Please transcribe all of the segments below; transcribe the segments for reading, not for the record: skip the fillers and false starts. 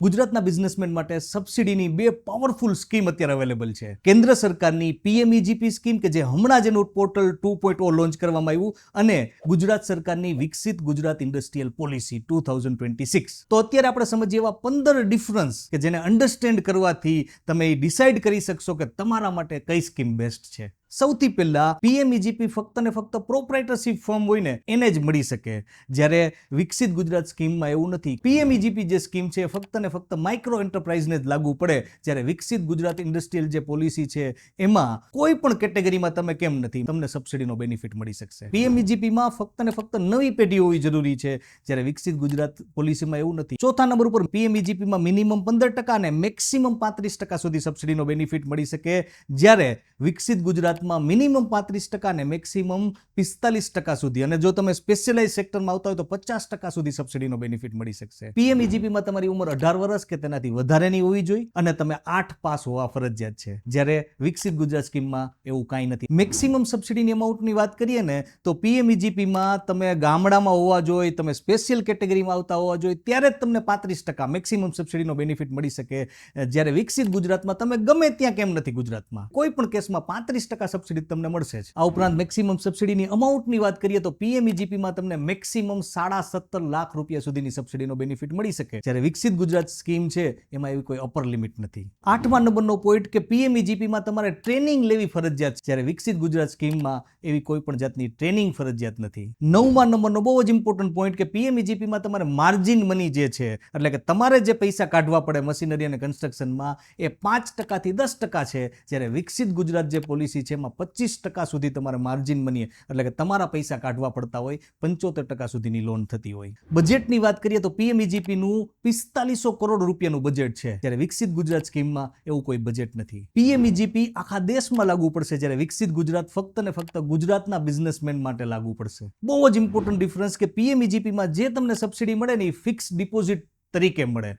ગુજરાતના બિઝનેસમેન માટે સબસિડીની બે પાવરફુલ સ્કીમ અત્યારે અવેલેબલ છે. કેન્દ્ર સરકારની પીએમઈજીપી સ્કીમ કે જે હમણાં જ એનું પોર્ટલ 2.0 લોન્ચ કરવામાં આવ્યું અને ગુજરાત સરકારની વિકસિત ગુજરાત ઇન્ડસ્ટ્રીયલ પોલિસી 2026. તો અત્યારે આપણે સમજીએ એવા 15 ડિફરન્સ કે જેને અન્ડરસ્ટેન્ડ કરવાથી તમે ડિસાઇડ કરી શકશો કે તમારા માટે કઈ સ્કીમ બેસ્ટ છે. સૌથી પહેલા પીએમઈજીપી ફક્ત ને ફક્ત પ્રોપ્રાઇટરશિપ ફોર્મ હોય ને એને જ મળી શકે, જ્યારે વિકસિત ગુજરાત સ્કીમમાં એવું નથી. પીએમઈજીપી જે સ્કીમ છે ફક્ત ને ફક્ત માઇક્રો એન્ટરપ્રાઇઝને જ લાગુ પડે, જ્યારે વિકસિત ગુજરાત ઇન્ડસ્ટ્રીયલ જે પોલિસી છે એમાં કોઈ પણ કેટેગરીમાં તમે કેમ નથી, તમને સબસિડીનો બેનિફિટ મળી શકશે. પીએમઈજીપીમાં ફક્ત ને ફક્ત નવી પેઢી હોવી જરૂરી છે, જ્યારે વિકસિત ગુજરાત પોલિસીમાં એવું નથી. ચોથા નંબર ઉપર પીએમઈજીપીમાં મિનિમમ 15% અને મેક્સિમમ 35% સુધી સબસિડીનો બેનિફિટ મળી શકે, જ્યારે વિકસિત ગુજરાત મિનિમમ 35% અને મેક્સિમમ 45% સુધી, અને જો તમે સ્પેશિયલાઇઝ સેક્ટરમાં આવતા હોય તો 50% સુધી સબસિડીનો બેનિફિટ મળી શકશે. પીએમઈજીપીમાં તમારી ઉંમર 18 વર્ષ કે તેનાથી વધારેની હોવી જોઈએ અને તમે 8 પાસ હોવા ફરજિયાત છે, જ્યારે વિકસિત ગુજરાત સ્કીમમાં એવું કાંઈ નથી. મેક્સિમમ સબસિડીની અમાઉન્ટની વાત કરીએ ને તો પીએમઈજીપીમાં તમે ગામડામાં હોવા જોઈએ, તમે સ્પેશિયલ કેટેગરીમાં આવતા હોવા જોઈએ, ત્યારે જ તમને 35% મેક્સિમમ સબસિડીનો બેનિફિટ મળી શકે, જ્યારે વિકસિત ગુજરાતમાં તમે ગમે ત્યાં કેમ નથી ગુજરાતમાં કોઈ પણ કેસમાં 35% સબસિડી તમને મળશે જ. આ ઉપરાંત મેક્સિમમ સબસિડીની અમાઉન્ટની વાત કરીએ તો પીએમઈજીપીમાં તમને મેક્સિમમ 17.5 લાખ રૂપિયા સુધીની સબસિડીનો બેનિફિટ મળી શકે, જ્યારે વિકસિત ગુજરાત સ્કીમ છે એમાં એવી કોઈ અપર લિમિટ નથી. 8મા નંબરનો પોઈન્ટ કે પીએમઈજીપીમાં તમારે ટ્રેનિંગ લેવી ફરજિયાત છે, જ્યારે વિકસિત ગુજરાત સ્કીમમાં એવી કોઈ પણ જાતની ટ્રેનિંગ ફરજિયાત નથી. 9મા નંબરનો બહુ જ ઇમ્પોર્ટન્ટ પોઈન્ટ કે પીએમઈજીપીમાં તમારે માર્જિન મની જે છે, એટલે કે તમારે જે પૈસા કાઢવા પડે મશીનરી અને કન્સ્ટ્રક્શનમાં એ 5% થી 10% છે, જ્યારે વિકસિત ગુજરાત જે પોલિસી છે એમાં 25% સુધી તમારે માર્જિન મની, એટલે કે તમારા પૈસા કાઢવા પડતા હોય, 75% સુધીની લોન થતી હોય. બજેટની વાત કરીએ તો પીએમઈજીપીનું 4500 કરોડ રૂપિયાનું બજેટ છે, જ્યારે વિકસિત ગુજરાત સ્કીમમાં એવું કોઈ બજેટ નથી. પીએમઈજીપી આખા દેશમાં લાગુ પડશે, જ્યારે વિકસિત ગુજરાત ફક્ત ને ફક્ત ગુજરાતના બિઝનેસમેન માટે લાગુ પડશે. બહુ જ ઇમ્પોર્ટન્ટ ડિફરન્સ કે પીએમઈજીપીમાં જે તમને સબસિડી મળે ને એ ફિક્સ ડિપોઝિટ તરીકે મળે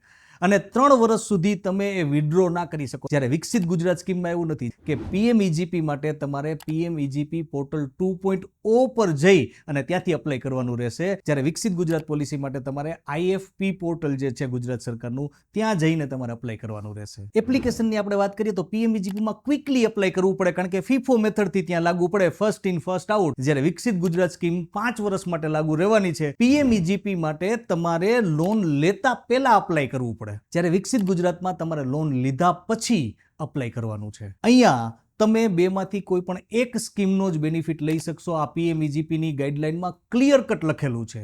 અને 3 વર્ષ સુધી તમે એ વિડ્રો ના કરી શકો, જ્યારે વિકસિત ગુજરાત સ્કીમમાં એવું નથી કે પીએમઈજીપી માટે તમારે પીએમઈજીપી પોર્ટલ 2.0 પર જઈ અને ત્યાંથી અપ્લાય કરવાનું રહેશે, જ્યારે વિકસિત ગુજરાત પોલિસી માટે તમારે આઈએફપી પોર્ટલ જે છે ગુજરાત સરકારનું ત્યાં જઈને તમારે અપ્લાય કરવાનું રહેશે. એપ્લિકેશનની આપણે વાત કરીએ તો પીએમઈજીપીમાં ક્વિકલી અપ્લાય કરવું પડે, કારણ કે ફીફો મેથડથી ત્યાં લાગુ પડે, ફર્સ્ટ ઇન ફર્સ્ટ આઉટ, જ્યારે વિકસિત ગુજરાત સ્કીમ 5 વર્ષ માટે લાગુ રહેવાની છે. પીએમઈજીપી માટે તમારે લોન લેતા પહેલા અપ્લાય કરવું પડે, જ્યારે વિકસિત ગુજરાતમાં તમારે લોન લીધા પછી અપ્લાય કરવાનું છે. અહીંયા તમે બેમાંથી કોઈ પણ એક સ્કીમનો જ બેનિફિટ લઈ શકશો. આ પીએમઈજીપીની ગાઈડલાઈનમાં ક્લિયર કટ લખેલું છે.